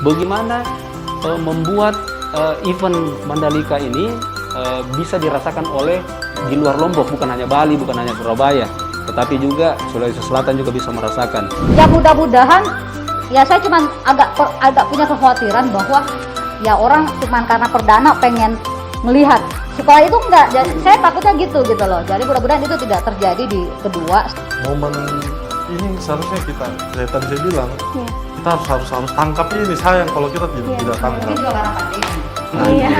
bagaimana membuat event Mandalika ini bisa dirasakan oleh di luar Lombok, bukan hanya Bali, bukan hanya Surabaya, tetapi juga Sulawesi Selatan juga bisa merasakan. Ya mudah-mudahan, ya saya cuman agak punya kekhawatiran bahwa ya orang cuman karena perdana pengen melihat, supaya itu enggak, saya takutnya gitu loh. Jadi mudah-mudahan itu tidak terjadi di kedua. Momen ini seharusnya kita, tadi saya bilang, kita harus tangkap ini, sayang kalau kita tidak tangkap. Ini juga karena pandemi. Iya.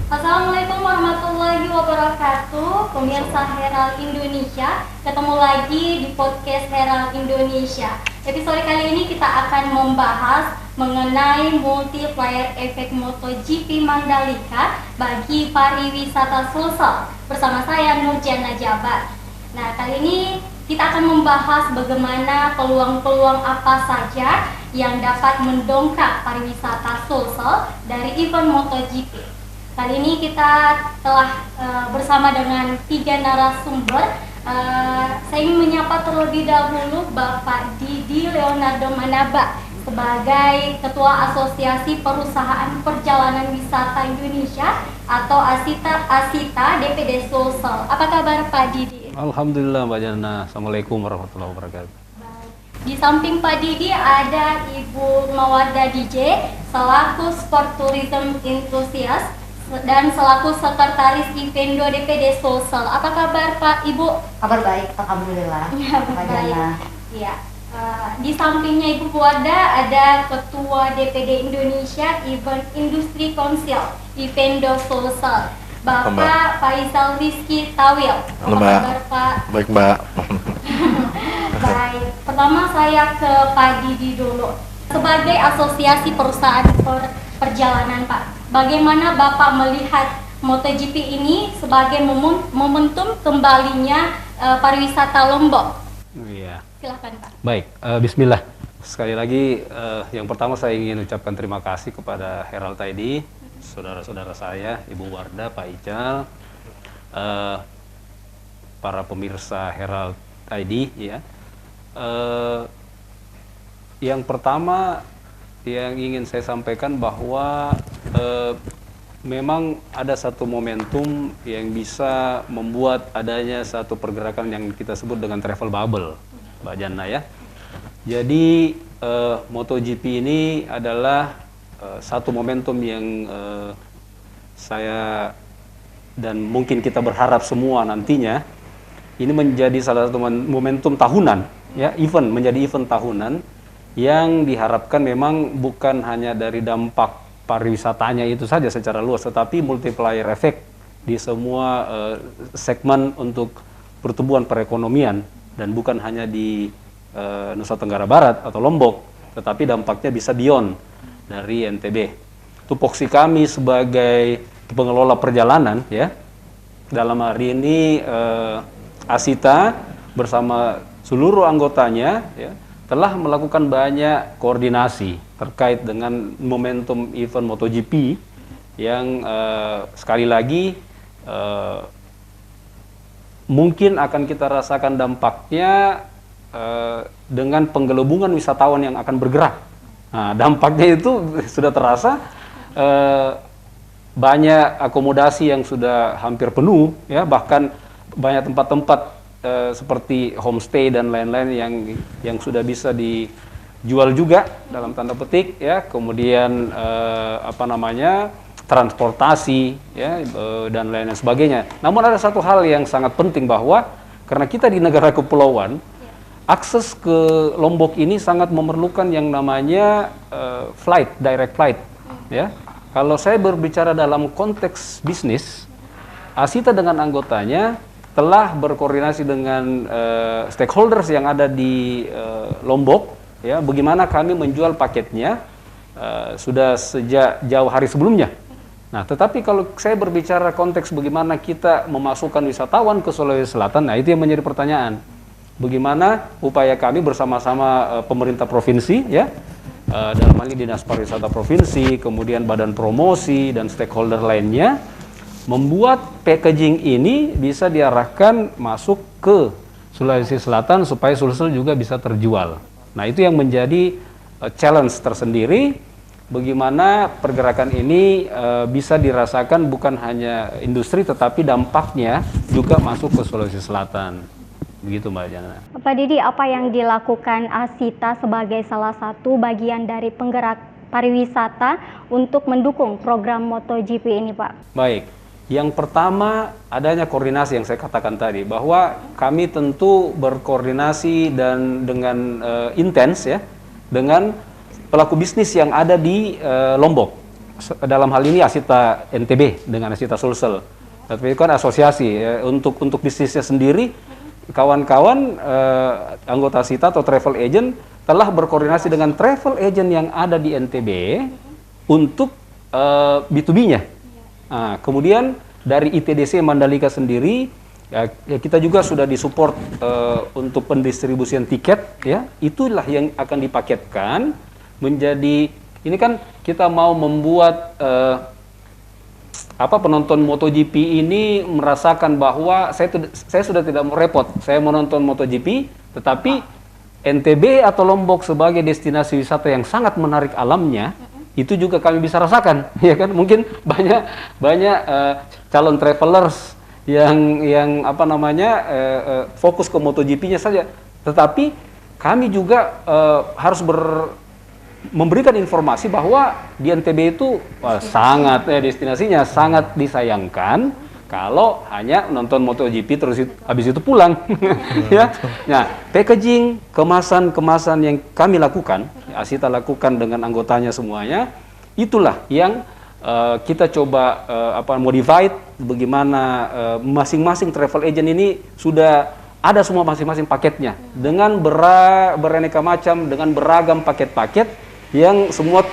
Assalamualaikum warahmatullahi wabarakatuh, pemirsa Herald Indonesia. Ketemu lagi di podcast Herald Indonesia. Episode kali ini kita akan membahas mengenai multiplier efek MotoGP Mandalika bagi pariwisata Sulsel bersama saya Nurjana Jabat. Nah, kali ini kita akan membahas bagaimana peluang-peluang apa saja yang dapat mendongkrak pariwisata Sulsel dari event MotoGP. Kali ini kita telah bersama dengan 3 narasumber. Saya ingin menyapa terlebih dahulu Bapak Didi Leonardo Manaba sebagai Ketua Asosiasi Perusahaan Perjalanan Wisata Indonesia atau ASITA DPD Sulsel. Apa kabar Pak Didi? Alhamdulillah Mbak Jana. Assalamualaikum warahmatullahi wabarakatuh. Di samping Pak Didi ada Ibu Mawarda DJ selaku Sport Tourism Enthusiast dan selaku Sekretaris Ivindo DPD Sulsel. Apa kabar Pak Ibu? Kabar baik, alhamdulillah. Ya, baik. Iya. Di sampingnya Ibu Mawarda ada Ketua DPD Indonesia Event Industri Council Ivindo Sulsel, Bapak Faisal Rizky Tawil. Apa kabar Pak? Baik Mbak. Baik. Pertama saya ke Pak Didi dulu. Sebagai Asosiasi Perusahaan Perjalanan Pak, bagaimana Bapak melihat MotoGP ini sebagai momentum kembalinya pariwisata Lombok? Iya. Silakan Pak. Baik, bismillah. Sekali lagi, yang pertama saya ingin ucapkan terima kasih kepada Herald ID, saudara-saudara saya, Ibu Warda, Pak Ical, para pemirsa Herald ID, ya. Yang pertama yang ingin saya sampaikan bahwa memang ada satu momentum yang bisa membuat adanya satu pergerakan yang kita sebut dengan travel bubble, Mbak Jana ya. Jadi MotoGP ini adalah satu momentum yang saya dan mungkin kita berharap semua nantinya ini menjadi salah satu momentum tahunan, ya, menjadi event tahunan yang diharapkan memang bukan hanya dari dampak pariwisatanya itu saja secara luas, tetapi multiplier effect di semua segmen untuk pertumbuhan perekonomian, dan bukan hanya di Nusa Tenggara Barat atau Lombok, tetapi dampaknya bisa beyond dari NTB. Tupoksi kami sebagai pengelola perjalanan, ya, dalam hari ini ASITA bersama seluruh anggotanya, ya, telah melakukan banyak koordinasi terkait dengan momentum event MotoGP yang sekali lagi mungkin akan kita rasakan dampaknya dengan penggelembungan wisatawan yang akan bergerak. Nah, dampaknya itu sudah terasa, banyak akomodasi yang sudah hampir penuh, ya, bahkan banyak tempat-tempat seperti homestay dan lain-lain yang sudah bisa dijual juga dalam tanda petik, ya. Kemudian transportasi, ya, dan lain sebagainya. Namun ada satu hal yang sangat penting, bahwa karena kita di negara kepulauan, akses ke Lombok ini sangat memerlukan yang namanya direct flight, ya. Kalau saya berbicara dalam konteks bisnis, ASITA dengan anggotanya telah berkoordinasi dengan stakeholders yang ada di Lombok, ya, bagaimana kami menjual paketnya sudah sejak jauh hari sebelumnya. Nah, tetapi kalau saya berbicara konteks bagaimana kita memasukkan wisatawan ke Sulawesi Selatan, nah itu yang menjadi pertanyaan. bagaimana upaya kami bersama-sama pemerintah provinsi, ya, dalam hal ini Dinas Pariwisata Provinsi, kemudian Badan Promosi dan stakeholder lainnya, membuat packaging ini bisa diarahkan masuk ke Sulawesi Selatan supaya Sulsel juga bisa terjual. Nah, itu yang menjadi challenge tersendiri, bagaimana pergerakan ini bisa dirasakan bukan hanya industri tetapi dampaknya juga masuk ke Sulawesi Selatan. Begitu Mbak Jana. Pak Didi, apa yang dilakukan Asita sebagai salah satu bagian dari penggerak pariwisata untuk mendukung program MotoGP ini, Pak? Baik, yang pertama adanya koordinasi yang saya katakan tadi, bahwa kami tentu berkoordinasi dan dengan intens ya dengan pelaku bisnis yang ada di Lombok. Dalam hal ini Asita NTB dengan Asita Sulsel. Tapi itu kan asosiasi ya. Untuk bisnisnya sendiri, kawan-kawan anggota Asita atau travel agent telah berkoordinasi dengan travel agent yang ada di NTB untuk B2B-nya. Nah, kemudian dari ITDC Mandalika sendiri, ya, kita juga sudah disupport untuk pendistribusian tiket, ya. Itulah yang akan dipaketkan menjadi, ini kan kita mau membuat penonton MotoGP ini merasakan bahwa saya sudah tidak mau repot, saya menonton MotoGP, tetapi NTB atau Lombok sebagai destinasi wisata yang sangat menarik alamnya, itu juga kami bisa rasakan, ya kan? Mungkin banyak calon travelers yang fokus ke MotoGP-nya saja, tetapi kami juga harus memberikan informasi bahwa di NTB itu sangat destinasinya sangat disayangkan kalau hanya nonton MotoGP terus habis itu pulang. Ya. Nah, packaging, kemasan yang kami lakukan, Asita lakukan dengan anggotanya semuanya, itulah yang kita coba modified, bagaimana masing-masing travel agent ini sudah ada semua masing-masing paketnya dengan beraneka macam, dengan beragam paket-paket yang semua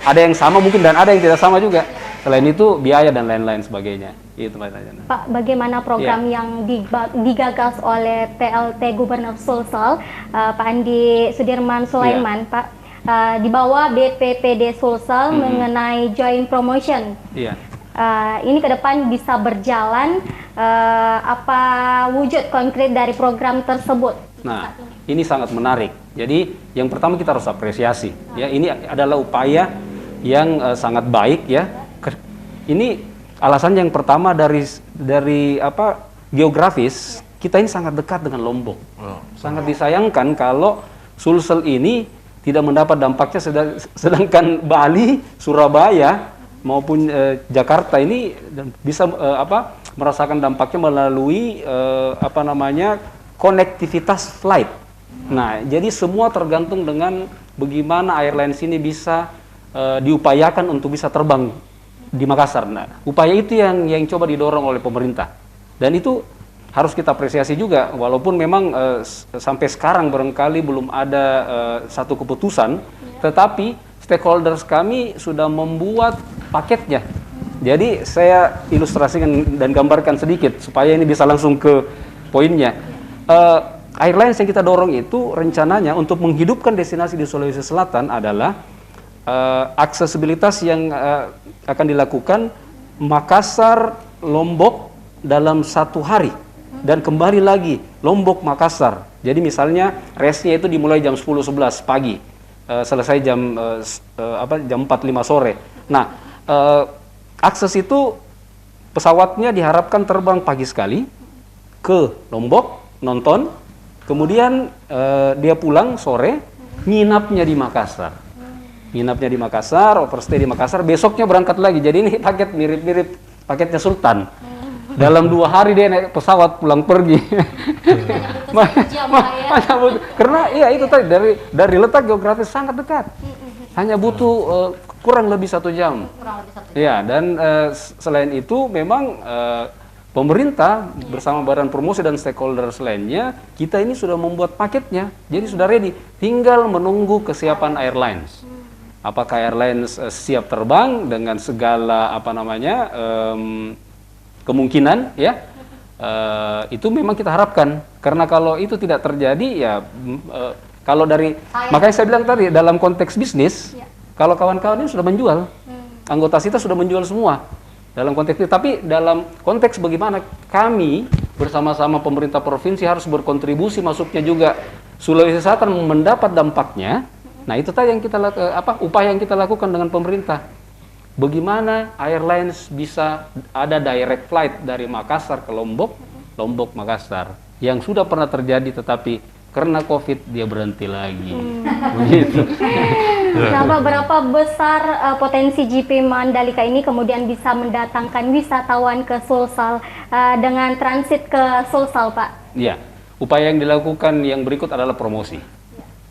ada yang sama mungkin dan ada yang tidak sama juga. Selain itu biaya dan lain-lain sebagainya. Itu Pak, bagaimana program yang digagas oleh PLT Gubernur Sulsel, Pak Andi Sudirman Sulaiman, Pak, di bawah BPPD Sulsel mengenai joint promotion. Ini ke depan bisa berjalan, apa wujud konkret dari program tersebut? Nah, ini sangat menarik. Jadi yang pertama kita harus apresiasi. Ya, ini adalah upaya yang sangat baik ya. Ini alasan yang pertama dari geografis, kita ini sangat dekat dengan Lombok. Sangat disayangkan kalau Sulsel ini tidak mendapat dampaknya, sedangkan Bali, Surabaya maupun Jakarta ini bisa merasakan dampaknya melalui konektivitas flight. Nah, jadi semua tergantung dengan bagaimana airlines ini bisa diupayakan untuk bisa terbang di Makassar. Nah, upaya itu yang coba didorong oleh pemerintah. Dan itu harus kita apresiasi juga, walaupun memang sampai sekarang barangkali belum ada satu keputusan, tetapi stakeholders kami sudah membuat paketnya. Jadi saya ilustrasikan dan gambarkan sedikit supaya ini bisa langsung ke poinnya. Airlines yang kita dorong itu rencananya untuk menghidupkan destinasi di Sulawesi Selatan adalah aksesibilitas yang akan dilakukan Makassar, Lombok dalam 1 hari dan kembali lagi Lombok, Makassar. Jadi misalnya race-nya itu dimulai jam 10.11 pagi, selesai jam 4.05 sore. Nah, akses itu pesawatnya diharapkan terbang pagi sekali ke Lombok, nonton, kemudian dia pulang sore, nginapnya di Makassar. Nginapnya di Makassar, overstay di Makassar, besoknya berangkat lagi. Jadi ini paket mirip-mirip paketnya Sultan. Dalam 2 hari dia naik pesawat pulang pergi. Karena iya itu tadi dari letak geografis sangat dekat. Hanya butuh kurang lebih 1 jam. Ya, dan selain itu memang pemerintah bersama Badan Promosi dan stakeholders lainnya, kita ini sudah membuat paketnya, jadi sudah ready. Tinggal menunggu kesiapan airlines. Apakah airlines siap terbang dengan segala kemungkinan, ya? Itu memang kita harapkan, karena kalau itu tidak terjadi ya kalau dari makanya saya bilang tadi dalam konteks bisnis, kalau kawan-kawan ini sudah menjual, anggota kita sudah menjual semua dalam konteks itu. Tapi dalam konteks bagaimana kami bersama-sama pemerintah provinsi harus berkontribusi masuknya juga Sulawesi Selatan mendapat dampaknya. Nah itu tadi yang kita upaya yang kita lakukan dengan pemerintah. Bagaimana airlines bisa ada direct flight dari Makassar ke Lombok, Lombok Makassar, yang sudah pernah terjadi tetapi karena COVID dia berhenti lagi. Begitu. Nah, Pak, berapa besar potensi GP Mandalika ini kemudian bisa mendatangkan wisatawan ke Sulsel dengan transit ke Sulsel, Pak? Iya, upaya yang dilakukan yang berikut adalah promosi.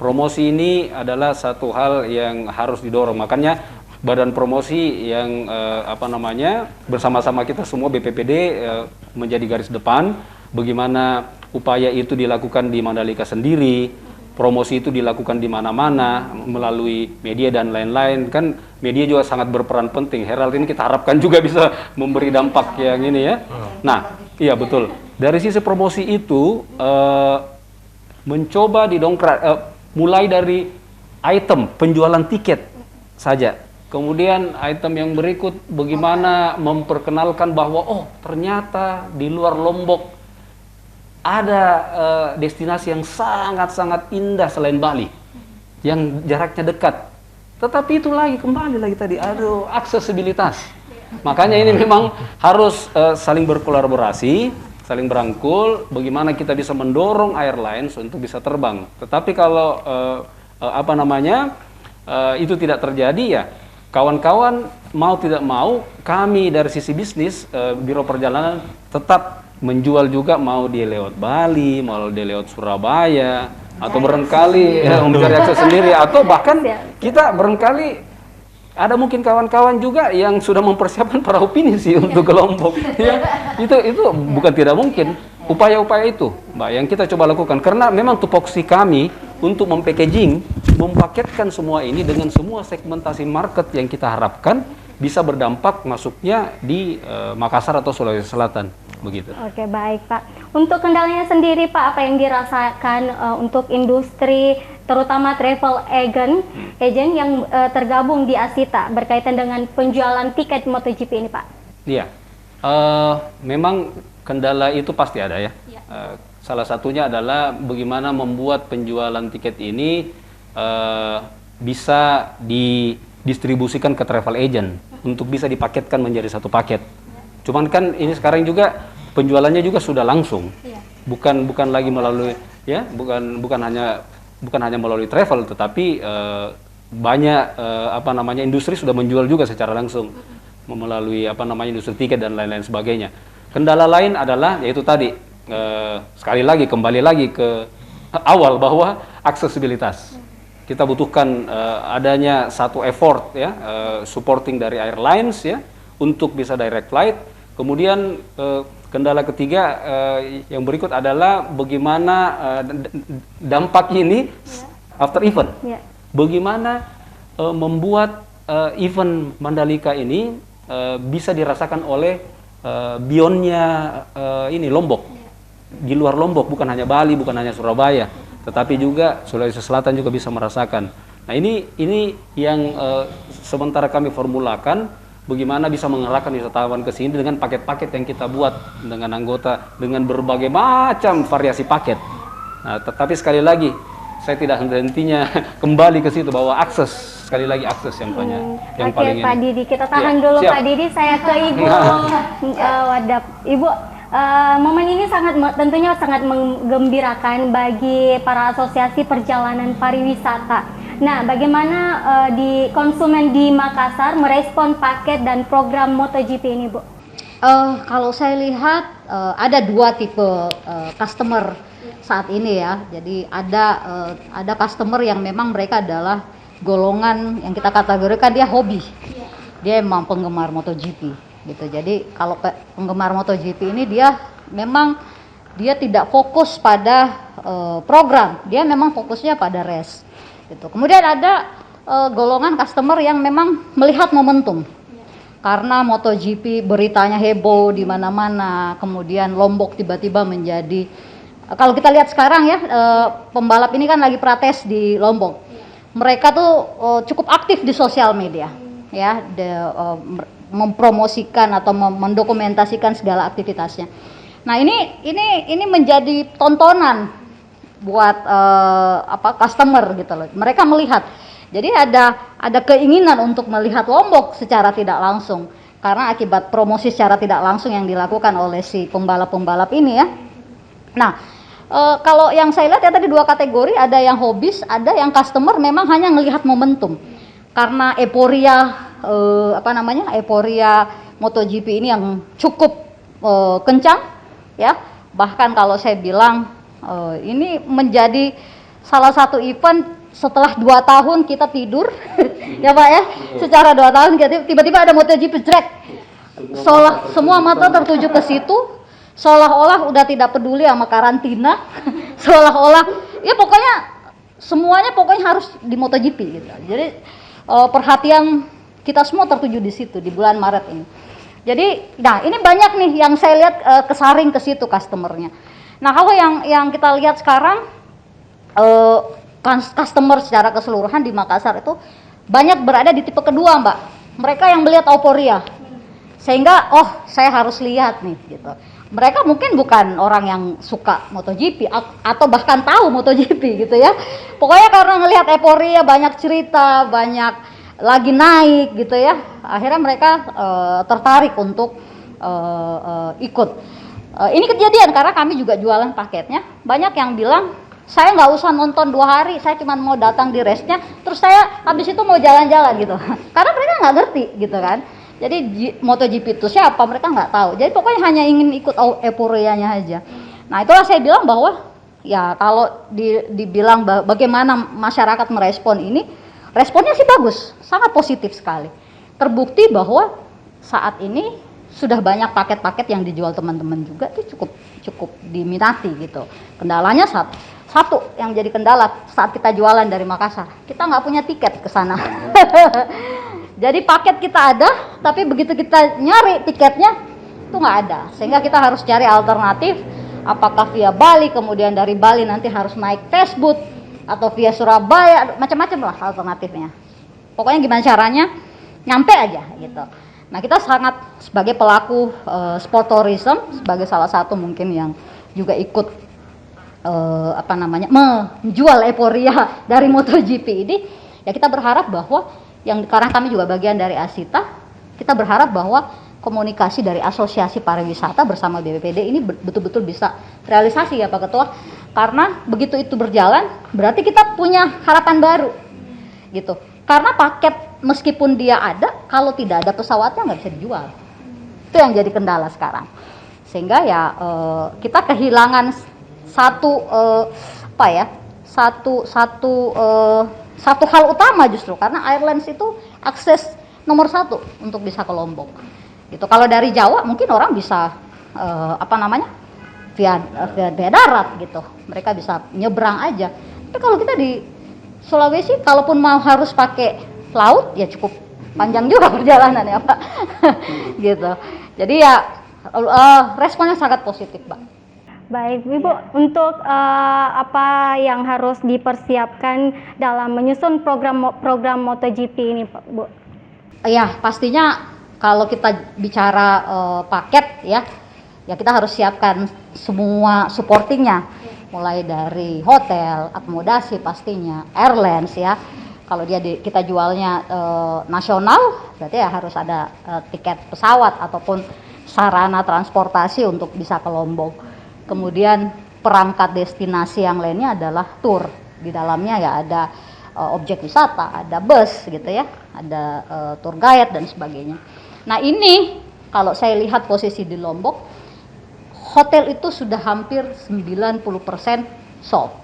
Promosi ini adalah satu hal yang harus didorong. Makanya badan promosi yang bersama-sama kita semua BPPD menjadi garis depan bagaimana upaya itu dilakukan di Mandalika sendiri. Promosi itu dilakukan di mana-mana melalui media dan lain-lain. Kan media juga sangat berperan penting. Herald ini kita harapkan juga bisa memberi dampak yang ini ya. Nah, iya betul. Dari sisi promosi itu mencoba didongkrak mulai dari item penjualan tiket saja. Kemudian item yang berikut bagaimana memperkenalkan bahwa oh ternyata di luar Lombok ada destinasi yang sangat-sangat indah selain Bali, yang jaraknya dekat. Tetapi itu kembali lagi tadi, aksesibilitas. Makanya ini memang harus saling berkolaborasi, saling berangkul, bagaimana kita bisa mendorong airlines untuk bisa terbang. Tetapi kalau itu tidak terjadi ya, kawan-kawan mau tidak mau, kami dari sisi bisnis, Biro Perjalanan tetap menjual juga, mau dia lewat Bali, mau dia lewat Surabaya, atau barangkali mencari akses sendiri, atau bahkan kita barangkali ada mungkin kawan-kawan juga yang sudah mempersiapkan perahu pinisi untuk ke Lombok. Ya, itu bukan tidak mungkin. Upaya-upaya itu, Mbak, yang kita coba lakukan, karena memang tupoksi kami untuk mempackaging, mempaketkan semua ini dengan semua segmentasi market yang kita harapkan bisa berdampak masuknya di Makassar atau Sulawesi Selatan. Begitu. Oke, baik Pak. Untuk kendalanya sendiri Pak, apa yang dirasakan untuk industri terutama travel agent yang tergabung di Asita berkaitan dengan penjualan tiket MotoGP ini Pak? Iya, memang kendala itu pasti ada ya. Salah satunya adalah bagaimana membuat penjualan tiket ini bisa didistribusikan ke travel agent untuk bisa dipaketkan menjadi satu paket. Cuman kan ini sekarang juga penjualannya juga sudah langsung, bukan lagi melalui bukan hanya melalui travel, tetapi banyak industri sudah menjual juga secara langsung melalui industri tiket dan lain-lain sebagainya. Kendala lain adalah yaitu tadi kembali lagi ke awal bahwa aksesibilitas. Kita butuhkan adanya satu effort ya, supporting dari airlines ya untuk bisa direct flight. Kemudian kendala ketiga yang berikut adalah bagaimana dampak ini after event. Bagaimana membuat event Mandalika ini bisa dirasakan oleh beyondnya ini Lombok, di luar Lombok, bukan hanya Bali, bukan hanya Surabaya, tetapi juga Sulawesi Selatan juga bisa merasakan. Nah ini yang sementara kami formulakan. Bagaimana bisa mengarahkan wisatawan ke sini dengan paket-paket yang kita buat dengan anggota dengan berbagai macam variasi paket. Nah, tetapi sekali lagi saya tidak henti-hentinya kembali ke situ bahwa akses, sekali lagi akses yang banyak, yang paling Pak Didi, kita tahan dulu Pak Didi, saya ke Ibu Wadap. Ibu, momen ini tentunya sangat menggembirakan bagi para asosiasi perjalanan pariwisata. Nah, bagaimana di konsumen di Makassar merespon paket dan program MotoGP ini, Bu? Kalau saya lihat ada dua tipe customer saat ini ya. Jadi ada customer yang memang mereka adalah golongan yang kita kategorikan dia hobi. Dia memang penggemar MotoGP gitu. Jadi kalau penggemar MotoGP ini dia tidak fokus pada program. Dia memang fokusnya pada race. Gitu. Kemudian ada golongan customer yang memang melihat momentum. karena MotoGP beritanya heboh di mana-mana, kemudian Lombok tiba-tiba menjadi, kalau kita lihat sekarang ya, pembalap ini kan lagi protes di Lombok. Mereka tuh cukup aktif di sosial media, ya, mempromosikan atau mendokumentasikan segala aktivitasnya. Nah ini menjadi tontonan buat customer gitu loh. Mereka melihat. Jadi ada keinginan untuk melihat Lombok secara tidak langsung karena akibat promosi secara tidak langsung yang dilakukan oleh si pembalap-pembalap ini ya. Nah, kalau yang saya lihat ya tadi 2 kategori, ada yang hobis, ada yang customer memang hanya melihat momentum. Karena euforia euforia MotoGP ini yang cukup kencang ya. Bahkan kalau saya bilang ini menjadi salah satu event setelah 2 tahun kita tidur ya Pak ya, secara 2 tahun tiba-tiba ada MotoGP track, semua mata tertuju ke situ, seolah-olah udah tidak peduli sama karantina, seolah-olah ya pokoknya semuanya harus di MotoGP gitu. Jadi perhatian kita semua tertuju di situ di bulan Maret ini. Jadi, nah ini banyak nih yang saya lihat kesaring ke situ customernya. Nah kalau yang kita lihat sekarang customer secara keseluruhan di Makassar itu banyak berada di tipe kedua Mbak. Mereka yang melihat euforia, sehingga saya harus lihat nih gitu. Mereka mungkin bukan orang yang suka MotoGP atau bahkan tahu MotoGP gitu ya. Pokoknya karena ngelihat euforia, banyak cerita, banyak lagi naik gitu ya. Akhirnya mereka tertarik untuk ikut. Ini kejadian karena kami juga jualan paketnya. Banyak yang bilang, saya nggak usah nonton 2 hari, saya cuma mau datang di race-nya, terus saya habis itu mau jalan-jalan gitu. Karena mereka nggak ngerti gitu kan. Jadi MotoGP itu siapa, mereka nggak tahu. Jadi pokoknya hanya ingin ikut euforianya aja. Nah itulah saya bilang bahwa ya kalau dibilang bagaimana masyarakat merespon ini, responnya sih bagus, sangat positif sekali. Terbukti bahwa saat ini sudah banyak paket-paket yang dijual teman-teman juga itu cukup diminati gitu. Kendalanya satu yang jadi kendala saat kita jualan dari Makassar, kita nggak punya tiket ke sana. Jadi paket kita ada, tapi begitu kita nyari tiketnya itu nggak ada, sehingga kita harus cari alternatif, apakah via Bali, kemudian dari Bali nanti harus naik Fesbut, atau via Surabaya, macam-macam lah alternatifnya. Pokoknya gimana caranya nyampe aja gitu. Nah kita sangat sebagai pelaku sport tourism, sebagai salah satu mungkin yang juga ikut menjual euforia dari MotoGP ini, ya kita berharap bahwa karena kami juga bagian dari Asita, kita berharap bahwa komunikasi dari Asosiasi Pariwisata bersama BPPD ini betul-betul bisa realisasi ya Pak Ketua, karena begitu itu berjalan berarti kita punya harapan baru gitu. Karena paket meskipun dia ada, kalau tidak ada pesawatnya nggak bisa dijual. Itu yang jadi kendala sekarang. Sehingga ya kita kehilangan satu hal utama justru, karena Airlines itu akses nomor 1 untuk bisa ke Lombok. Gitu. Kalau dari Jawa mungkin orang bisa via darat gitu. Mereka bisa nyebrang aja. Tapi kalau kita di Sulawesi, kalaupun mau harus pakai laut, ya cukup panjang juga perjalanan ya Pak. Gitu. Jadi ya responnya sangat positif Pak. Baik, Ibu, untuk apa yang harus dipersiapkan dalam menyusun program MotoGP ini, Pak, Bu? Ya, pastinya kalau kita bicara paket ya kita harus siapkan semua supportingnya, mulai dari hotel, akomodasi pastinya, airlines ya. Kalau kita jualnya nasional, berarti ya harus ada tiket pesawat ataupun sarana transportasi untuk bisa ke Lombok. Kemudian perangkat destinasi yang lainnya adalah tour. Di dalamnya ya ada objek wisata, ada bus gitu ya, ada tour guide dan sebagainya. Nah ini kalau saya lihat posisi di Lombok, hotel itu sudah hampir 90% sold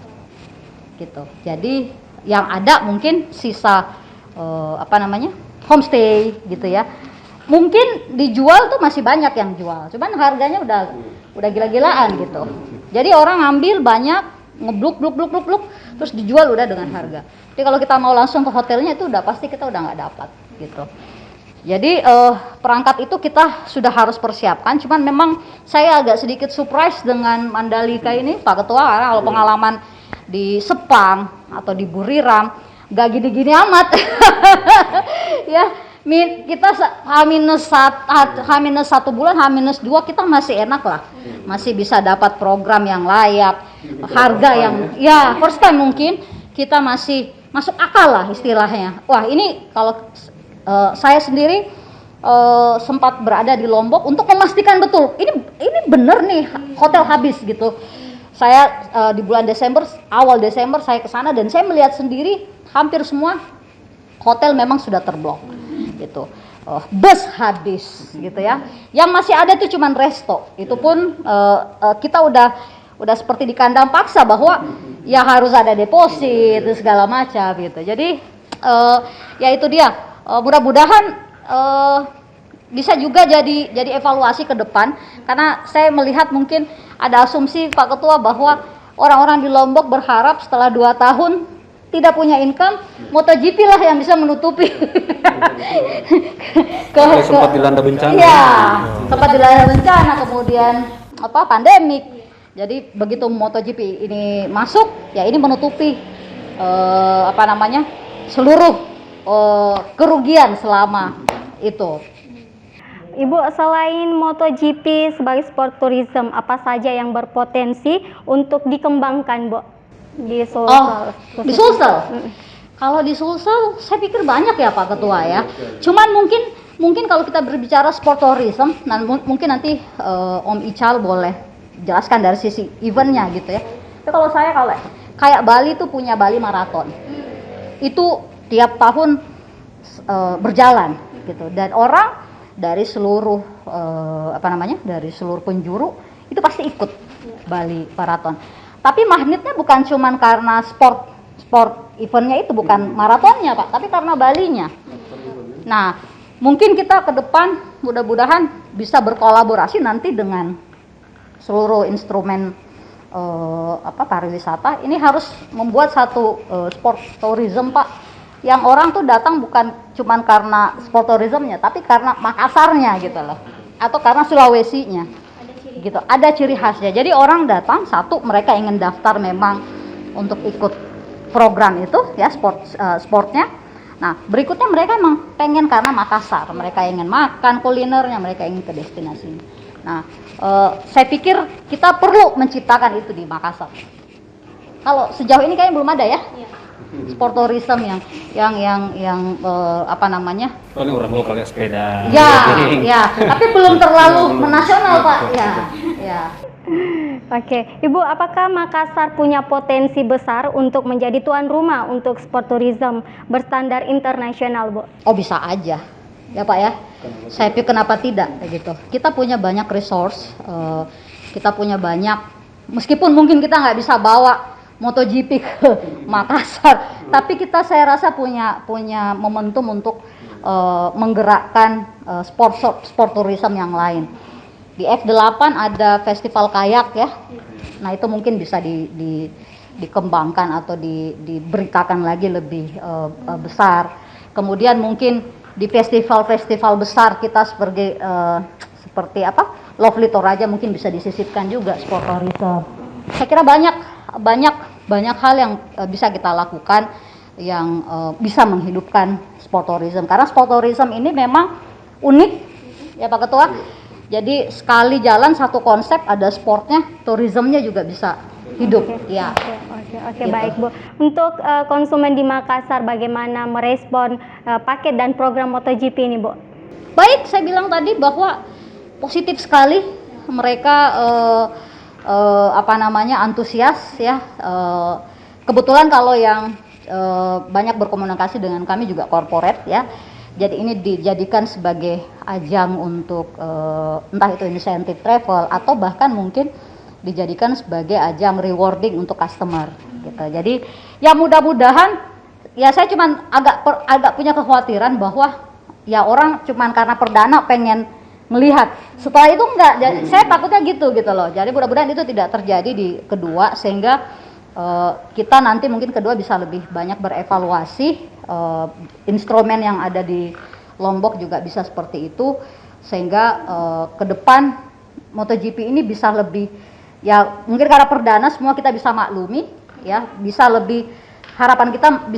gitu. Jadi yang ada mungkin sisa homestay gitu ya. Mungkin dijual tuh masih banyak yang jual, cuman harganya udah gila-gilaan gitu. Jadi orang ngambil banyak, ngebluk, terus dijual udah dengan harga. Jadi kalau kita mau langsung ke hotelnya itu udah pasti kita udah nggak dapat gitu. Jadi perangkat itu kita sudah harus persiapkan. Cuman memang saya agak sedikit surprise dengan Mandalika ini, Pak Ketua, karena kalau pengalaman di Sepang atau di Buriram gak gini-gini amat. Ya, kita H-1 bulan, H-2 kita masih enak lah, masih bisa dapat program yang layak, harga yang ya first time mungkin kita masih masuk akal lah istilahnya. Wah ini kalau saya sendiri sempat berada di Lombok untuk memastikan betul ini bener nih hotel habis gitu. Saya di bulan Desember, awal Desember saya ke sana dan saya melihat sendiri hampir semua hotel memang sudah terblok gitu. Bus habis gitu ya. Yang masih ada itu cuman resto. Itu pun kita udah seperti di kandang paksa bahwa ya harus ada deposit segala macam gitu. Jadi ya itu dia. Mudah-mudahan bisa juga jadi evaluasi ke depan, karena saya melihat mungkin ada asumsi Pak Ketua bahwa orang-orang di Lombok berharap setelah 2 tahun tidak punya income, MotoGP lah yang bisa menutupi. Sempat dilanda bencana. Ya, sempat dilanda bencana, kemudian pandemik. Jadi begitu MotoGP ini masuk, ya ini menutupi seluruh kerugian selama itu. Ibu, selain MotoGP sebagai sport tourism, apa saja yang berpotensi untuk dikembangkan, Bu, di Sulsel? Di Sulsel? Kalau di Sulsel, saya pikir banyak ya Pak Ketua ya. Cuman mungkin kalau kita berbicara sport tourism, mungkin nanti Om Ical boleh jelaskan dari sisi eventnya gitu ya. Tapi kalau saya kayak Bali tuh punya Bali Marathon. Itu tiap tahun berjalan gitu, dan orang dari seluruh dari seluruh penjuru itu pasti ikut Bali Marathon. Tapi magnetnya bukan cuman karena sport eventnya itu, bukan maratonnya Pak, tapi karena Balinya. Nah, mungkin kita ke depan mudah-mudahan bisa berkolaborasi nanti dengan seluruh instrumen pariwisata. Ini harus membuat satu sport tourism Pak, yang orang tuh datang bukan cuman karena sport tourismnya, tapi karena Makassarnya gitu loh, atau karena Sulawesinya gitu, ada ciri khasnya. Jadi orang datang, satu mereka ingin daftar memang untuk ikut program itu ya, sportnya. Nah berikutnya mereka emang pengen karena Makassar, mereka ingin makan kulinernya, mereka ingin ke destinasi. Nah saya pikir kita perlu menciptakan itu di Makassar. Kalau sejauh ini kayaknya belum ada ya. Sport tourism yang paling orang lokal ya sepeda. Ya, tapi belum terlalu menasional Pak. Ya. Oke, Ibu, apakah Makassar punya potensi besar untuk menjadi tuan rumah untuk sport tourism berstandar internasional, Bu? Oh bisa aja, ya Pak ya. Saya pikir kenapa tidak gitu. Kita punya banyak resource, kita punya banyak. Meskipun mungkin kita nggak bisa bawa MotoGP ke Makassar, tapi saya rasa punya momentum untuk menggerakkan sport tourism yang lain. Di F8 ada festival kayak ya, nah itu mungkin bisa dikembangkan atau diberitakan lagi lebih besar. Kemudian mungkin di festival-festival besar kita seperti Lovely Toraja mungkin bisa disisipkan juga sport tourism. Saya kira banyak hal yang bisa kita lakukan yang bisa menghidupkan sport tourism, karena sport tourism ini memang unik ya Pak Ketua. Jadi sekali jalan satu konsep, ada sportnya, tourismnya juga bisa hidup. Oke, baik Bu. Untuk konsumen di Makassar bagaimana merespon paket dan program MotoGP ini, Bu? Baik, saya bilang tadi bahwa positif sekali mereka antusias ya. Kebetulan kalau yang banyak berkomunikasi dengan kami juga corporate ya. Jadi ini dijadikan sebagai ajang untuk entah itu insentif travel atau bahkan mungkin dijadikan sebagai ajang rewarding untuk customer gitu. Jadi ya mudah-mudahan, ya saya cuman agak punya kekhawatiran bahwa ya orang cuman karena perdana pengen melihat, setelah itu enggak. Saya takutnya gitu loh. Jadi mudah-mudahan itu tidak terjadi di kedua, sehingga kita nanti mungkin kedua bisa lebih banyak berevaluasi instrumen yang ada di Lombok juga bisa seperti itu, sehingga ke depan MotoGP ini bisa lebih, ya mungkin karena perdana semua kita bisa maklumi, ya bisa lebih, harapan kita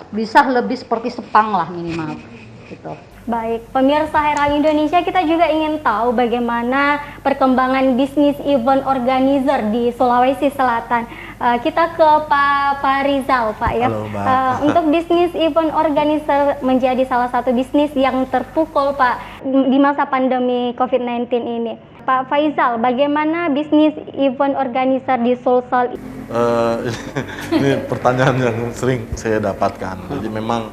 bisa lebih seperti Sepang lah minimal gitu. Baik, pemirsa Herald Indonesia, kita juga ingin tahu bagaimana perkembangan bisnis event organizer di Sulawesi Selatan. Kita ke Pak Rizal, Pak ya. Halo, Mbak. Untuk bisnis event organizer menjadi salah satu bisnis yang terpukul, Pak, di masa pandemi COVID-19 ini. Pak Faizal, bagaimana bisnis event organizer di Sulsel? Ini pertanyaan yang sering saya dapatkan. Jadi memang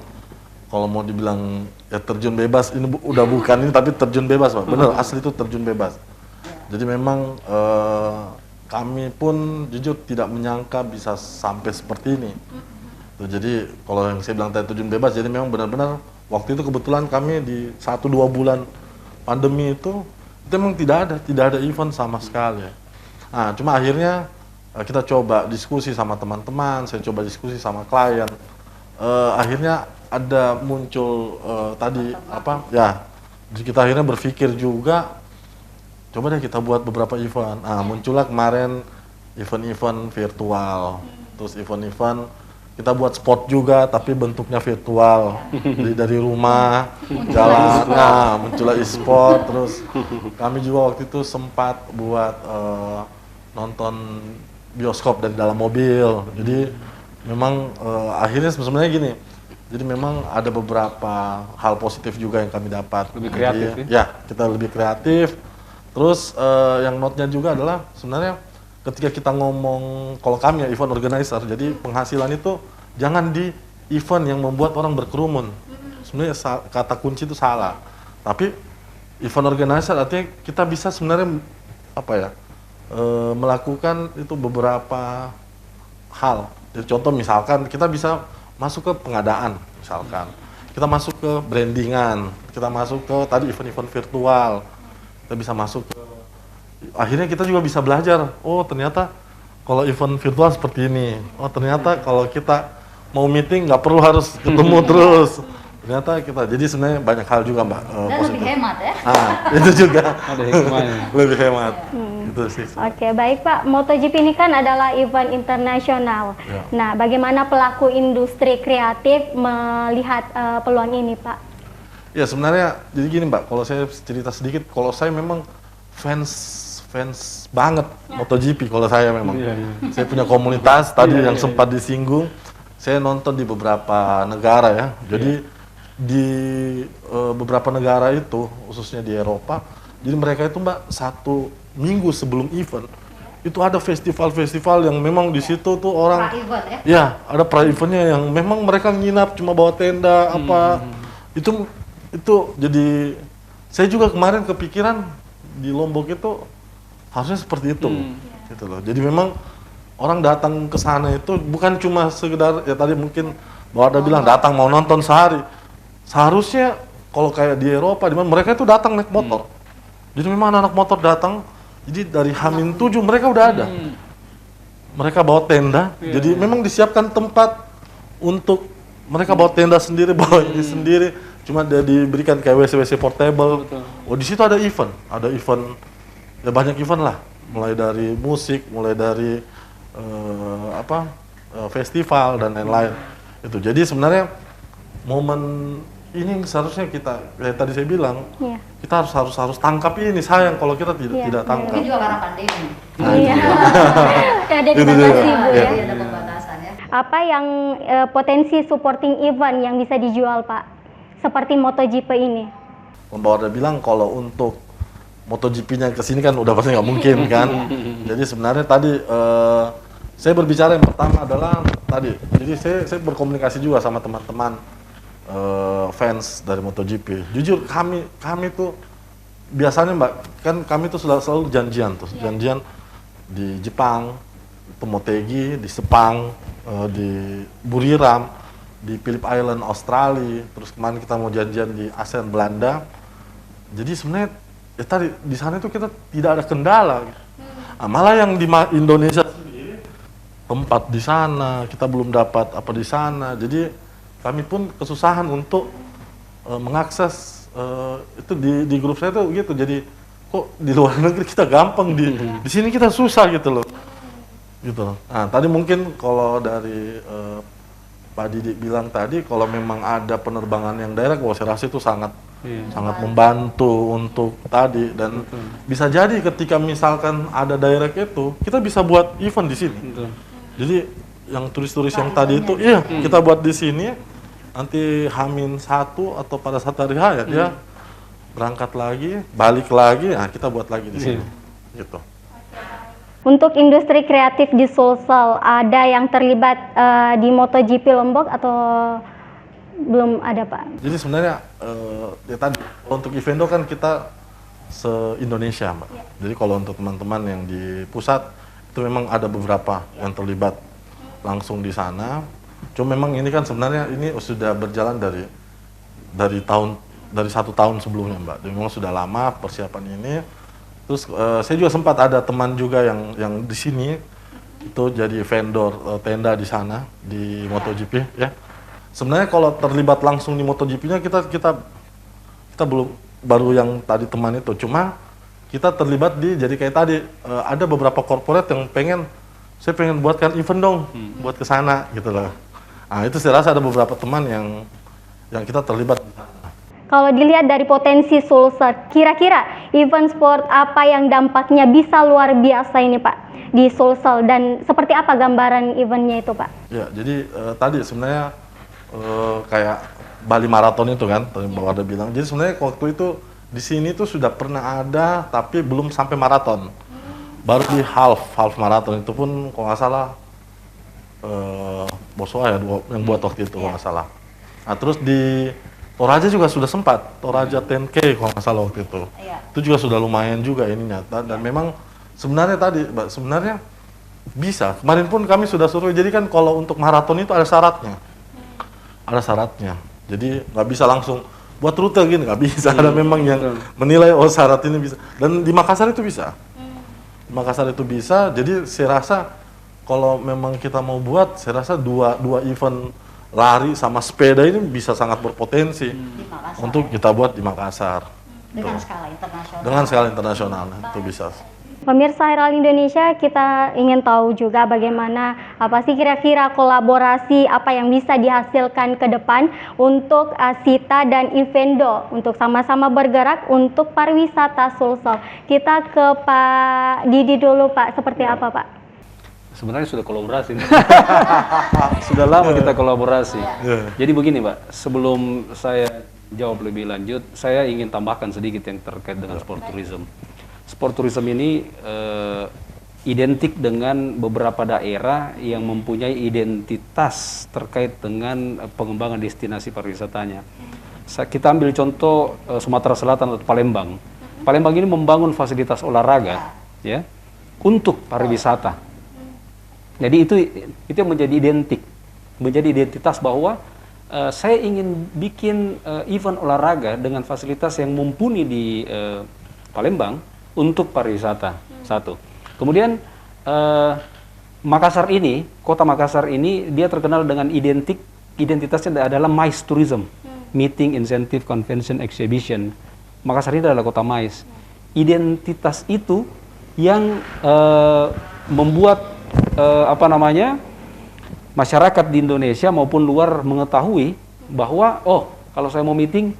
kalau mau dibilang ya terjun bebas, ini udah bukan ini, tapi terjun bebas, Pak. Bener, asli itu terjun bebas. Jadi memang kami pun jujur tidak menyangka bisa sampai seperti ini. Tuh, jadi kalau yang saya bilang tadi terjun bebas, jadi memang benar-benar waktu itu kebetulan kami di 1-2 bulan pandemi itu memang tidak ada event sama sekali. Nah, cuma akhirnya kita coba diskusi sama teman-teman, saya coba diskusi sama klien. Akhirnya ada muncul tadi apa ya, kita akhirnya berpikir juga coba deh kita buat beberapa event. Nah, muncullah kemarin event-event virtual, terus event-event kita buat sport juga tapi bentuknya virtual. Jadi dari rumah jalan, nah muncullah e-sport. Terus kami juga waktu itu sempat buat nonton bioskop dari dalam mobil. Jadi memang akhirnya sebenarnya gini, jadi memang ada beberapa hal positif juga yang kami dapat. Lebih kreatif. Jadi, ya, kita lebih kreatif. Terus yang note-nya juga adalah sebenarnya ketika kita ngomong, kalau kami ya event organizer, jadi penghasilan itu jangan di event yang membuat orang berkerumun. Sebenarnya kata kunci itu salah. Tapi event organizer artinya kita bisa sebenarnya apa ya, melakukan itu beberapa hal. Jadi contoh misalkan kita bisa masuk ke pengadaan, misalkan kita masuk ke brandingan, kita masuk ke tadi event-event virtual, kita bisa masuk ke, akhirnya kita juga bisa belajar, oh ternyata kalau event virtual seperti ini, oh ternyata kalau kita mau meeting nggak perlu harus ketemu terus, ternyata kita, jadi sebenarnya banyak hal juga Mbak. Dan lebih hemat ya. Nah, itu juga Ada hikmahnya. lebih hemat, itu sih. Oke, baik Pak. MotoGP ini kan adalah event internasional. Ya. Nah, bagaimana pelaku industri kreatif melihat peluang ini, Pak? Ya sebenarnya jadi gini Mbak, kalau saya cerita sedikit, kalau saya memang fans banget MotoGP kalau saya memang. Iya, iya. Saya punya komunitas tadi yang sempat disinggung, saya nonton di beberapa negara ya. Jadi di beberapa negara itu, khususnya di Eropa, jadi mereka itu Mbak 1 minggu sebelum event itu ada festival-festival yang memang di situ tuh orang Pra-event ya. ya ada pra-eventnya yang memang mereka nginap cuma bawa tenda apa itu jadi saya juga kemarin kepikiran di Lombok itu harusnya seperti itu gitu loh. Jadi memang orang datang ke sana itu bukan cuma sekedar ya tadi mungkin bahwa ada bilang datang mau nonton sehari. Seharusnya kalau kayak di Eropa di mana mereka itu datang naik motor. Jadi memang anak motor datang, jadi dari H-7 mereka udah ada. Mereka bawa tenda, jadi memang disiapkan tempat untuk mereka bawa tenda sendiri, bawa ini sendiri. Cuma dia diberikan kayak WC-WC portable. Betul. Oh di situ ada event, ya banyak event lah. Mulai dari musik, mulai dari festival dan lain-lain. Itu jadi sebenarnya momen ini seharusnya kita, kayak tadi saya bilang, Iya. kita harus tangkap ini. Sayang kalau kita tidak tangkap. Mungkin juga karena pandemi. Iya. Ada Itu dibatasi, dia. Bu Iya. ya. Jadi ada pembatasan ya. Apa yang potensi supporting event yang bisa dijual, Pak? Seperti MotoGP ini. Pembawa udah bilang kalau untuk MotoGP-nya kesini kan udah pasti nggak mungkin kan. Jadi sebenarnya tadi saya berbicara yang pertama adalah tadi. Jadi saya berkomunikasi juga sama teman-teman fans dari MotoGP. Jujur kami tuh biasanya Mbak, kan kami tuh selalu janjian janjian di Jepang, di Motegi, di Sepang, di Buriram, di Phillip Island Australia, terus kemarin kita mau janjian di ASEAN Belanda. Jadi sebenarnya ya tadi di sana itu kita tidak ada kendala. Nah, malah yang di Indonesia sendiri tempat di sana kita belum dapat apa di sana. Jadi kami pun kesusahan untuk mengakses itu di grup saya tuh gitu. Jadi kok di luar negeri kita gampang, di sini kita susah gitu loh. Gitu loh. Nah, tadi mungkin kalau dari Pak Didik bilang tadi, kalau memang ada penerbangan yang direct, saya rasa itu sangat membantu untuk tadi, dan bisa jadi ketika misalkan ada direct itu, kita bisa buat event di sini. Jadi yang turis-turis yang tadi itu, kita buat di sini, nanti H-1 atau pada saat hari H ya, dia berangkat lagi, balik lagi, nah kita buat lagi di sini. Gitu. Untuk industri kreatif di Sulsel, ada yang terlibat di MotoGP Lombok atau belum ada, Pak? Jadi sebenarnya ya tadi untuk Evendo kan kita se-Indonesia, Mbak. Jadi kalau untuk teman-teman yang di pusat itu memang ada beberapa yang terlibat langsung di sana. Cuma memang ini kan sebenarnya ini sudah berjalan dari 1 tahun sebelumnya, Mbak. Jadi memang sudah lama persiapan ini. Terus saya juga sempat ada teman juga yang di sini itu jadi vendor tenda di sana di MotoGP ya. Sebenarnya kalau terlibat langsung di MotoGP-nya kita belum, baru yang tadi teman itu. Cuma kita terlibat jadi kayak tadi ada beberapa corporate yang saya pengen buatkan event dong buat ke sana gitu loh. Nah, itu saya rasa ada beberapa teman yang kita terlibat. Kalau dilihat dari potensi Sulsel, kira-kira event sport apa yang dampaknya bisa luar biasa ini, Pak, di Sulsel, dan seperti apa gambaran eventnya itu, Pak? Ya, jadi tadi sebenarnya kayak Bali Marathon itu kan, tadi Mbak Warda bilang. Jadi sebenarnya waktu itu di sini tuh sudah pernah ada, tapi belum sampai maraton. Baru di half marathon itu pun kalau nggak salah Bosoa ya yang buat waktu itu kalau nggak salah. Nah, terus di Toraja juga sudah sempat, Toraja 10K kalau nggak salah waktu itu. Itu juga sudah lumayan juga ini nyata, dan memang sebenarnya tadi, Mbak, sebenarnya bisa. Kemarin pun kami sudah survei, jadi kan kalau untuk maraton itu ada syaratnya. Ada syaratnya. Jadi nggak bisa langsung buat rute gini, nggak bisa. Ada memang yang menilai, oh syarat ini bisa. Dan di Makassar itu bisa. Di Makassar itu bisa, jadi saya rasa kalau memang kita mau buat, saya rasa dua event lari sama sepeda ini bisa sangat berpotensi untuk kita buat di Makassar. Dengan skala internasional. Dengan skala internasional, itu bisa. Pemirsa Herald Indonesia, kita ingin tahu juga bagaimana apa sih kira-kira kolaborasi apa yang bisa dihasilkan ke depan untuk Asita dan Evendo untuk sama-sama bergerak untuk pariwisata Sulsel. Kita ke Pak Didi dulu, Pak. Seperti apa, Pak? Sebenarnya sudah kolaborasi. Sudah lama kita kolaborasi. Jadi begini, Mbak, sebelum saya jawab lebih lanjut, saya ingin tambahkan sedikit yang terkait dengan sport tourism. Sport tourism ini identik dengan beberapa daerah yang mempunyai identitas terkait dengan pengembangan destinasi pariwisatanya. Kita ambil contoh Sumatera Selatan atau Palembang. Palembang ini membangun fasilitas olahraga ya untuk pariwisata. Jadi itu yang menjadi identitas bahwa saya ingin bikin event olahraga dengan fasilitas yang mumpuni di Palembang untuk pariwisata. Satu. Kemudian Makassar ini, kota Makassar ini dia terkenal dengan identitasnya adalah MICE Tourism, Meeting, Incentive, Convention, Exhibition. Makassar ini adalah kota MICE. Identitas itu yang membuat masyarakat di Indonesia maupun luar mengetahui bahwa kalau saya mau meeting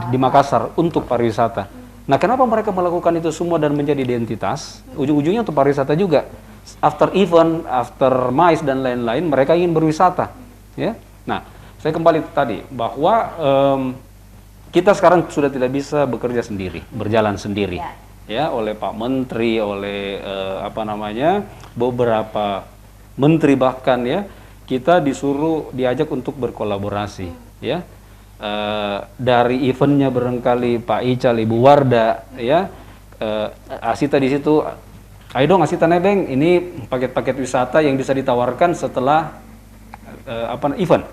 di Makassar untuk pariwisata. Nah, kenapa mereka melakukan itu semua dan menjadi identitas? Ujung-ujungnya untuk pariwisata juga. After event, after MICE dan lain-lain, mereka ingin berwisata. Ya. Nah, saya kembali tadi bahwa kita sekarang sudah tidak bisa bekerja sendiri, berjalan sendiri. Ya, oleh Pak Menteri, oleh beberapa menteri bahkan ya, kita diajak untuk berkolaborasi ya. Dari eventnya barangkali Pak Ical, Ibu Warda ya, Asita di situ, ayo dong Asita nebeng, ini paket-paket wisata yang bisa ditawarkan setelah event.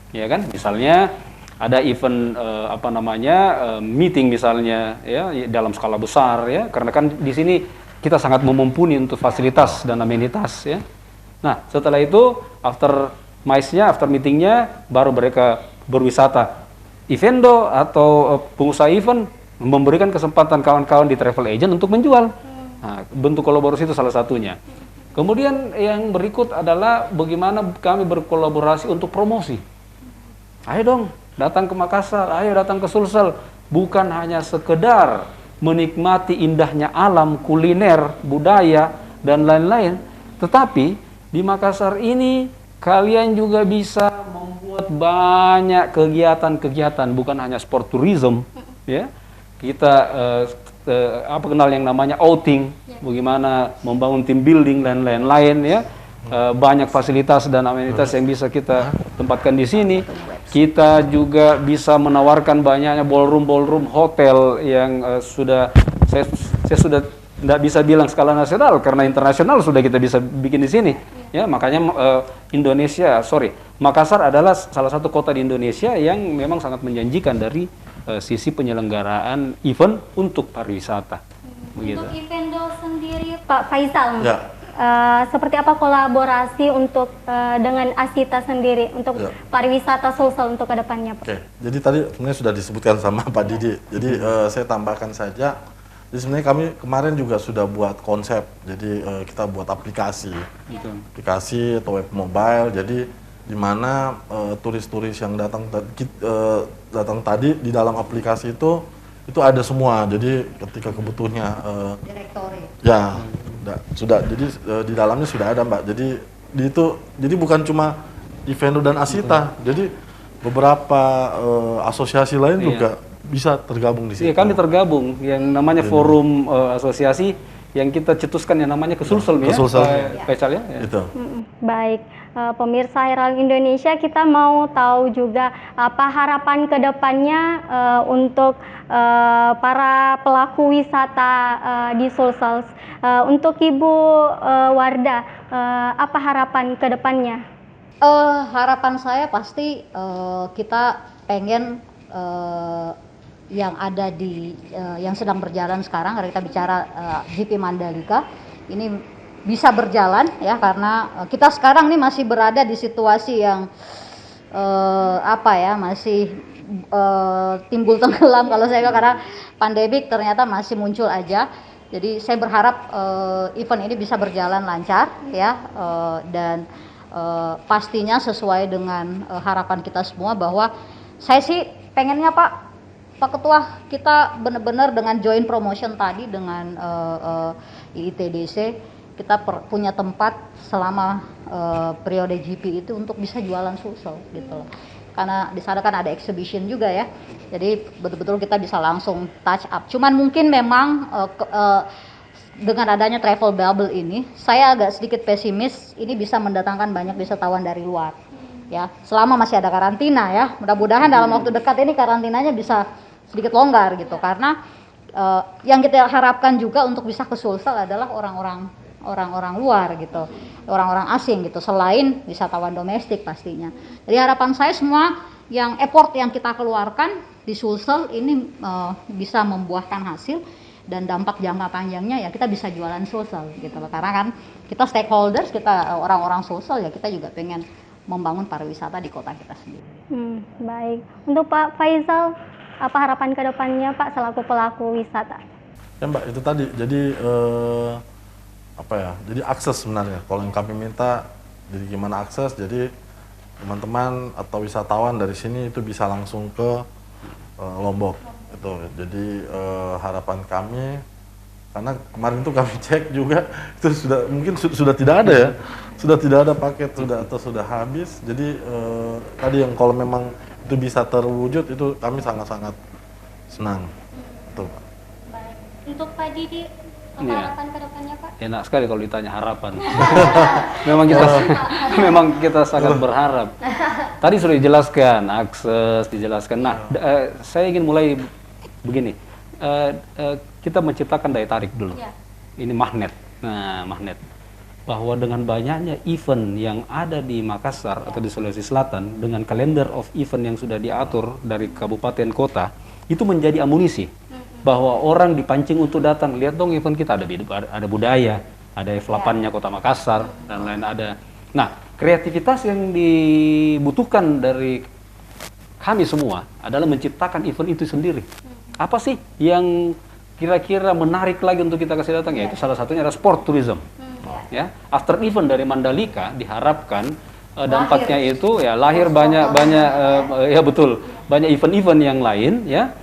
Ya kan, misalnya ada event meeting misalnya ya dalam skala besar ya, karena kan di sini kita sangat memumpuni untuk fasilitas dan amenitas ya. Nah, setelah itu after MICE-nya, after meeting-nya baru mereka berwisata Evendo atau pengusaha event memberikan kesempatan kawan-kawan di travel agent untuk menjual. Nah, bentuk kolaborasi itu salah satunya. Kemudian yang berikut adalah bagaimana kami berkolaborasi untuk promosi. Ayo dong, datang ke Makassar, ayo datang ke Sulsel. Bukan hanya sekedar menikmati indahnya alam, kuliner, budaya, dan lain-lain. Tetapi di Makassar ini kalian juga bisa membuat banyak kegiatan-kegiatan, bukan hanya sport tourism, ya. Kita kenal yang namanya outing, bagaimana membangun team building dan lain-lain, ya. Banyak fasilitas dan amenitas yang bisa kita tempatkan di sini. Kita juga bisa menawarkan banyaknya ballroom hotel yang saya sudah tidak bisa bilang skala nasional karena internasional sudah kita bisa bikin di sini. Ya, makanya Makassar adalah salah satu kota di Indonesia yang memang sangat menjanjikan dari sisi penyelenggaraan event untuk pariwisata. Begitu. Untuk Evendo sendiri, Pak Faisal, Ya. Seperti apa kolaborasi untuk dengan Asita sendiri untuk pariwisata Sulsel untuk kedepannya, Pak? Oke, jadi tadi sebenarnya sudah disebutkan sama Pak Didi. Jadi saya tambahkan saja. Jadi sebenarnya kami kemarin juga sudah buat konsep. Jadi kita buat aplikasi atau web mobile. Jadi di mana turis-turis yang datang tadi di dalam aplikasi itu ada semua. Jadi ketika kebutuhannya Direktori. ya sudah. Jadi di dalamnya sudah ada, Mbak. Jadi bukan cuma Evendo dan Asita. Jadi beberapa asosiasi lain juga bisa tergabung di situ. Iya, kami tergabung yang namanya forum asosiasi yang kita cetuskan yang namanya Kesulsel, ya. Faisal, ya. Gitu. Baik, pemirsa Herald Indonesia, kita mau tahu juga apa harapan kedepannya untuk para pelaku wisata di Sulsel. Untuk Ibu Wardah, apa harapan kedepannya? Harapan saya pasti kita pengen yang ada di yang sedang berjalan sekarang, kalau kita bicara GP Mandalika ini bisa berjalan, ya, karena kita sekarang nih masih berada di situasi yang masih timbul tenggelam kalau saya bilang, karena pandemik ternyata masih muncul aja. Jadi saya berharap event ini bisa berjalan lancar, ya, dan pastinya sesuai dengan harapan kita semua, bahwa saya sih pengennya Pak Ketua, kita benar-benar dengan joint promotion tadi dengan IITDC, kita punya tempat selama periode GP itu untuk bisa jualan Sulsel gitu loh. Karena di sana kan ada exhibition juga, ya. Jadi betul-betul kita bisa langsung touch up. Cuman mungkin memang dengan adanya travel bubble ini, saya agak sedikit pesimis ini bisa mendatangkan banyak wisatawan dari luar. Ya, selama masih ada karantina, ya. Mudah-mudahan dalam waktu dekat ini karantinanya bisa sedikit longgar gitu, karena yang kita harapkan juga untuk bisa ke Sulsel adalah orang-orang luar gitu, orang-orang asing gitu, selain wisatawan domestik pastinya. Jadi harapan saya semua yang effort yang kita keluarkan di Sulsel ini bisa membuahkan hasil, dan dampak jangka panjangnya ya kita bisa jualan Sulsel gitu, karena kan kita stakeholders, kita orang-orang Sulsel, ya kita juga pengen membangun pariwisata di kota kita sendiri. Baik, untuk Pak Faisal, apa harapan kedepannya Pak selaku pelaku wisata? Ya Mbak, itu tadi. Jadi Jadi akses sebenarnya. Kalau yang kami minta, jadi gimana akses? Jadi teman-teman atau wisatawan dari sini itu bisa langsung ke Lombok. Itu. Jadi harapan kami, karena kemarin itu kami cek juga itu mungkin sudah tidak ada, ya. Sudah tidak ada paket, atau sudah habis. Jadi tadi yang kalau memang itu bisa terwujud, itu kami sangat-sangat senang. Itu, Pak. baik. Untuk Pak Didi, apa harapan ke depannya, Pak? Enak sekali kalau ditanya harapan. memang kita sangat berharap. Tadi sudah dijelaskan akses, dijelaskan. Nah, saya ingin mulai begini. Kita menciptakan daya tarik dulu. Ya. Ini magnet. Nah, magnet. Bahwa dengan banyaknya event yang ada di Makassar atau di Sulawesi Selatan, dengan kalender of event yang sudah diatur dari kabupaten kota, itu menjadi amunisi bahwa orang dipancing untuk datang. Lihat dong event kita, ada budaya, ada F8-nya Kota Makassar dan lain ada. Nah, kreativitas yang dibutuhkan dari kami semua adalah menciptakan event itu sendiri. Apa sih yang kira-kira menarik lagi untuk kita kasih datang? Yaitu salah satunya adalah sport tourism. Ya, after event dari Mandalika diharapkan dampaknya itu ya lahir banyak ya betul, banyak event-event yang lain ya.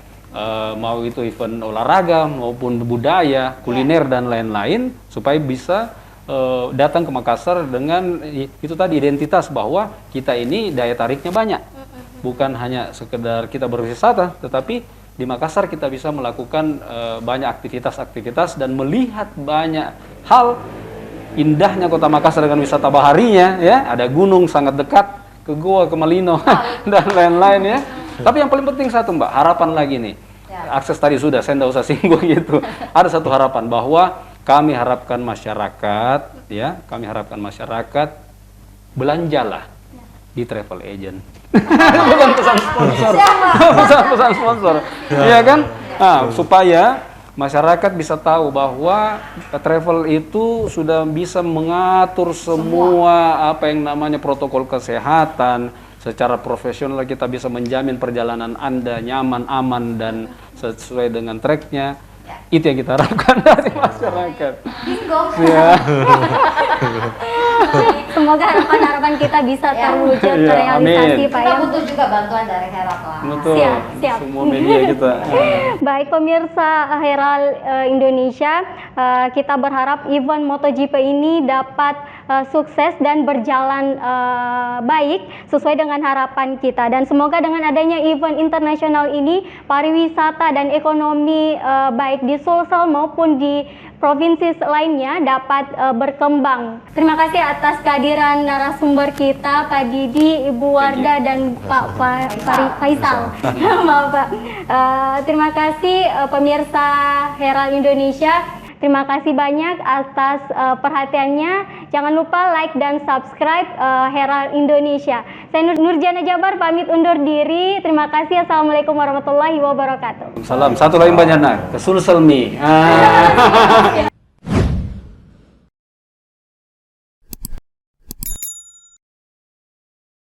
Mau itu event olahraga maupun budaya, kuliner dan lain-lain supaya bisa datang ke Makassar dengan itu tadi identitas bahwa kita ini daya tariknya banyak. Bukan hanya sekedar kita berwisata, tetapi di Makassar kita bisa melakukan banyak aktivitas-aktivitas dan melihat banyak hal. Indahnya kota Makassar dengan wisata baharinya ya, ada gunung sangat dekat ke Goa, ke Malino dan lain-lain ya. Tapi yang paling penting satu Mbak, harapan lagi nih. Akses tadi sudah, saya tidak usah singgung gitu. Ada satu harapan bahwa kami harapkan masyarakat ya, kami harapkan masyarakat belanjalah di travel agent. Bukan pesan sponsor. Pesan sponsor. Iya kan? Nah, supaya masyarakat bisa tahu bahwa travel itu sudah bisa mengatur semua apa yang namanya protokol kesehatan secara profesional. Kita bisa menjamin perjalanan Anda nyaman, aman dan sesuai dengan tracknya. Itu yang kita harapkan dari masyarakat. Bingo. Ya. Semoga harapan-harapan kita bisa terwujud, Iya, terrealisasi amin. Pak Kita ya. butuh juga bantuan dari Herald lah. Betul. Siap. Semua media kita. Baik pemirsa Herald Indonesia, kita berharap event MotoGP ini dapat sukses dan berjalan baik sesuai dengan harapan kita, dan semoga dengan adanya event internasional ini pariwisata dan ekonomi baik di Sulsel maupun di provinsi lainnya dapat berkembang. Terima kasih atas kehadiran narasumber kita, Pak Didi, Ibu Wardah, dan Pak Faisal. Maaf Pak. Terima kasih pemirsa Herald Indonesia. Terima kasih banyak atas perhatiannya. Jangan lupa like dan subscribe Herald Indonesia. Saya Nurjana Jabar pamit undur diri. Terima kasih. Assalamualaikum warahmatullahi wabarakatuh. Salam. Satu lagi banyak ke Sulselmi.